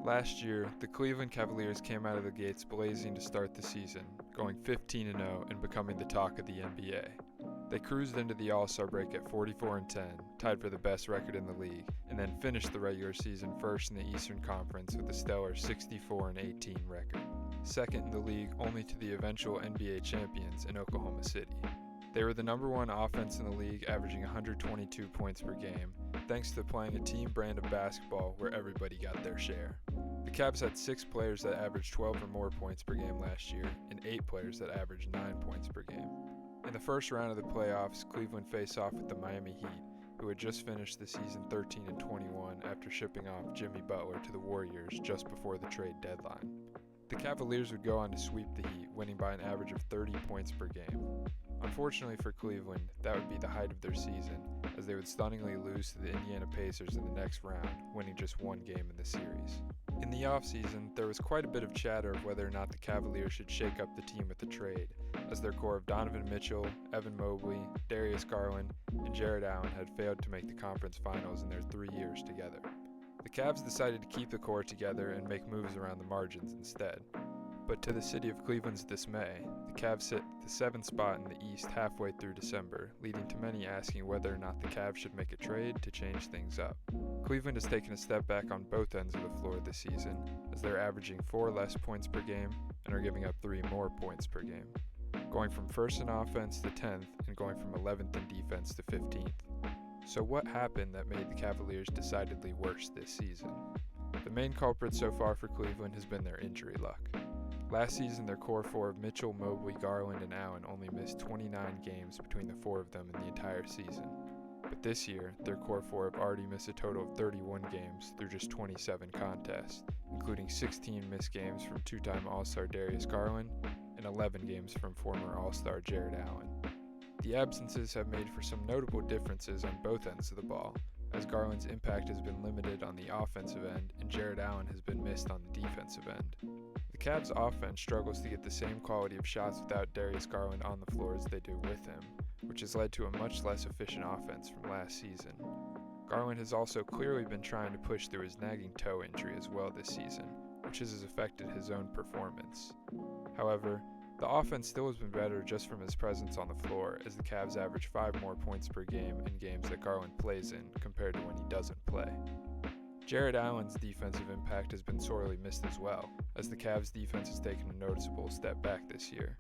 Last year, the Cleveland Cavaliers came out of the gates blazing to start the season, going 15-0 and becoming the talk of the NBA. They cruised into the All-Star break at 44-10, tied for the best record in the league, and then finished the regular season first in the Eastern Conference with a stellar 64-18 record, second in the league only to the eventual NBA champions in Oklahoma City. They were the number one offense in the league, averaging 122 points per game, thanks to playing a team brand of basketball where everybody got their share. The Cavs had 6 players that averaged 12 or more points per game last year, and 8 players that averaged 9 points per game. In the first round of the playoffs, Cleveland faced off with the Miami Heat, who had just finished the season 13-21 after shipping off Jimmy Butler to the Warriors just before the trade deadline. The Cavaliers would go on to sweep the Heat, winning by an average of 30 points per game. Unfortunately for Cleveland, that would be the height of their season, as they would stunningly lose to the Indiana Pacers in the next round, winning just 1 game in the series. In the offseason, there was quite a bit of chatter of whether or not the Cavaliers should shake up the team with a trade, as their core of Donovan Mitchell, Evan Mobley, Darius Garland, and Jarrett Allen had failed to make the conference finals in their 3 years together. The Cavs decided to keep the core together and make moves around the margins instead. But to the city of Cleveland's dismay, the Cavs sit the 7th spot in the East halfway through December, leading to many asking whether or not the Cavs should make a trade to change things up. Cleveland has taken a step back on both ends of the floor this season, as they're averaging 4 less points per game and are giving up 3 more points per game, going from 1st in offense to 10th and going from 11th in defense to 15th. So what happened that made the Cavaliers decidedly worse this season? The main culprit so far for Cleveland has been their injury luck. Last season, their core 4 of Mitchell, Mobley, Garland, and Allen only missed 29 games between the 4 of them in the entire season. But this year, their core 4 have already missed a total of 31 games through just 27 contests, including 16 missed games from 2-time All-Star Darius Garland and 11 games from former All-Star Jarrett Allen. The absences have made for some notable differences on both ends of the ball, as Garland's impact has been limited on the offensive end and Jarrett Allen has been missed on the defensive end. The Cavs' offense struggles to get the same quality of shots without Darius Garland on the floor as they do with him, which has led to a much less efficient offense from last season. Garland has also clearly been trying to push through his nagging toe injury as well this season, which has affected his own performance. However, the offense still has been better just from his presence on the floor, as the Cavs average 5 more points per game in games that Garland plays in compared to when he doesn't play. Jarrett Allen's defensive impact has been sorely missed as well, as the Cavs' defense has taken a noticeable step back this year.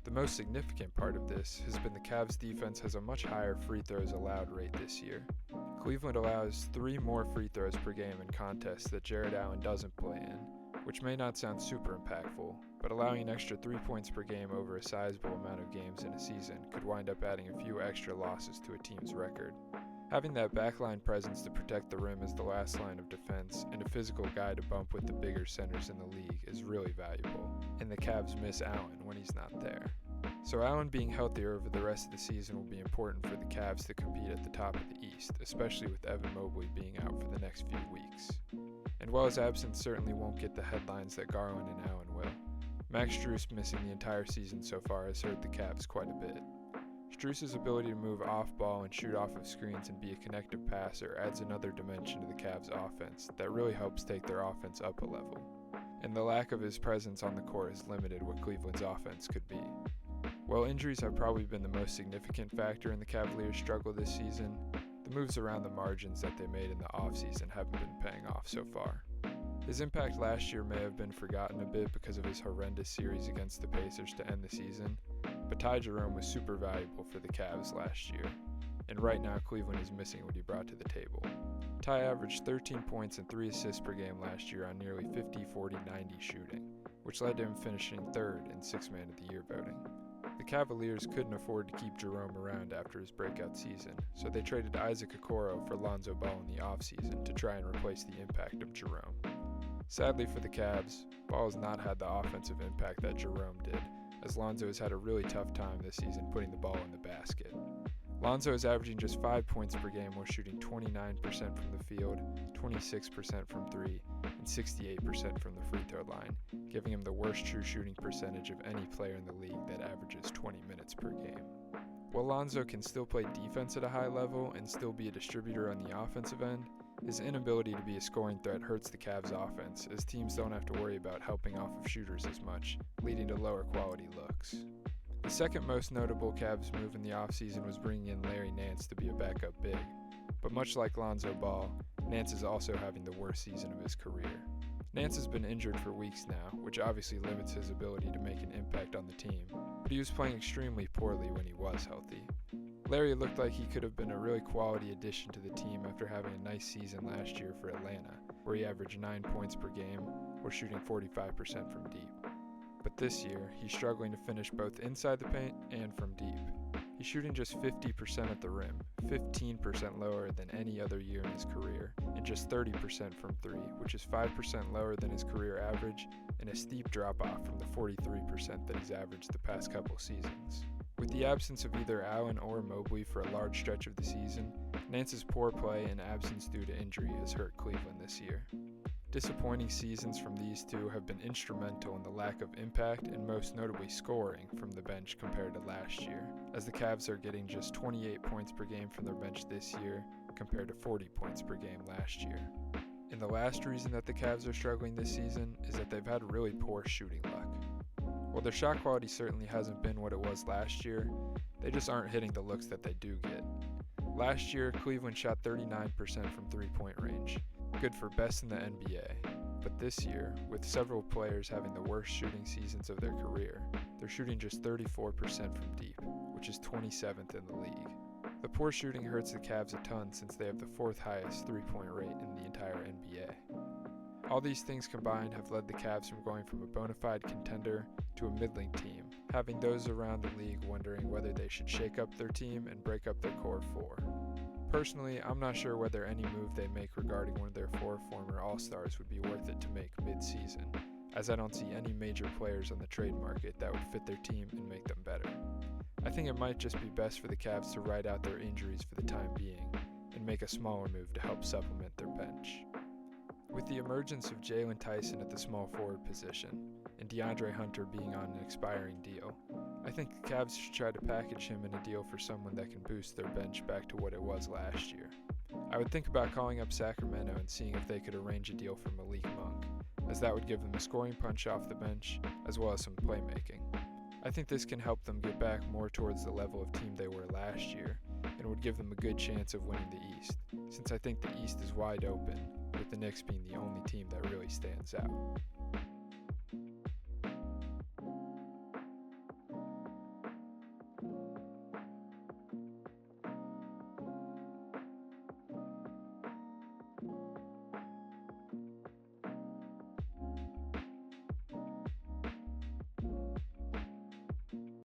The most significant part of this has been the Cavs' defense has a much higher free throws allowed rate this year. Cleveland allows 3 more free throws per game in contests that Jarrett Allen doesn't play in, which may not sound super impactful, but allowing an extra 3 points per game over a sizable amount of games in a season could wind up adding a few extra losses to a team's record. Having that backline presence to protect the rim as the last line of defense and a physical guy to bump with the bigger centers in the league is really valuable, and the Cavs miss Allen when he's not there. So Allen being healthier over the rest of the season will be important for the Cavs to compete at the top of the East, especially with Evan Mobley being out for the next few weeks. And while his absence certainly won't get the headlines that Garland and Allen will, Max Strus missing the entire season so far has hurt the Cavs quite a bit. Strus's ability to move off ball and shoot off of screens and be a connective passer adds another dimension to the Cavs' offense that really helps take their offense up a level. And the lack of his presence on the court has limited what Cleveland's offense could be. While injuries have probably been the most significant factor in the Cavaliers' struggle this season, the moves around the margins that they made in the offseason haven't been paying off so far. His impact last year may have been forgotten a bit because of his horrendous series against the Pacers to end the season, but Ty Jerome was super valuable for the Cavs last year, and right now Cleveland is missing what he brought to the table. Ty averaged 13 points and 3 assists per game last year on nearly 50-40-90 shooting, which led to him finishing 3rd in 6th Man of the Year voting. The Cavaliers couldn't afford to keep Jerome around after his breakout season, so they traded Isaac Okoro for Lonzo Ball in the offseason to try and replace the impact of Jerome. Sadly for the Cavs, Ball has not had the offensive impact that Jerome did, as Lonzo has had a really tough time this season putting the ball in the basket. Lonzo is averaging just 5 points per game while shooting 29% from the field, 26% from 3, and 68% from the free throw line, giving him the worst true shooting percentage of any player in the league that averages 20 minutes per game. While Lonzo can still play defense at a high level and still be a distributor on the offensive end, His inability to be a scoring threat hurts the Cavs' offense, as teams don't have to worry about helping off of shooters as much, leading to lower quality looks. The second most notable Cavs move in the offseason was bringing in Larry Nance to be a backup big, but much like Lonzo Ball, Nance is also having the worst season of his career. Nance has been injured for weeks now, which obviously limits his ability to make an impact on the team, but he was playing extremely poorly when he was healthy. Larry looked like he could have been a really quality addition to the team after having a nice season last year for Atlanta, where he averaged 9 points per game while shooting 45% from deep. But this year, he's struggling to finish both inside the paint and from deep. He's shooting just 50% at the rim, 15% lower than any other year in his career, and just 30% from three, which is 5% lower than his career average and a steep drop-off from the 43% that he's averaged the past couple seasons. With the absence of either Allen or Mobley for a large stretch of the season, Nance's poor play and absence due to injury has hurt Cleveland this year. Disappointing seasons from these two have been instrumental in the lack of impact and most notably scoring from the bench compared to last year, as the Cavs are getting just 28 points per game from their bench this year compared to 40 points per game last year. And the last reason that the Cavs are struggling this season is that they've had really poor shooting luck. While their shot quality certainly hasn't been what it was last year, they just aren't hitting the looks that they do get. Last year, Cleveland shot 39% from three-point range, good for best in the NBA. But this year, with several players having the worst shooting seasons of their career, they're shooting just 34% from deep, which is 27th in the league. The poor shooting hurts the Cavs a ton since they have the fourth highest three-point rate in the entire NBA. All these things combined have led the Cavs from going from a bona fide contender to a middling team, having those around the league wondering whether they should shake up their team and break up their core four. Personally, I'm not sure whether any move they make regarding one of their four former All-Stars would be worth it to make mid-season, as I don't see any major players on the trade market that would fit their team and make them better. I think it might just be best for the Cavs to ride out their injuries for the time being and make a smaller move to help supplement their bench. With the emergence of Jalen Tyson at the small forward position, and DeAndre Hunter being on an expiring deal, I think the Cavs should try to package him in a deal for someone that can boost their bench back to what it was last year. I would think about calling up Sacramento and seeing if they could arrange a deal for Malik Monk, as that would give them a scoring punch off the bench, as well as some playmaking. I think this can help them get back more towards the level of team they were last year, and would give them a good chance of winning the East, since I think the East is wide open, with the Knicks being the only team that really stands out.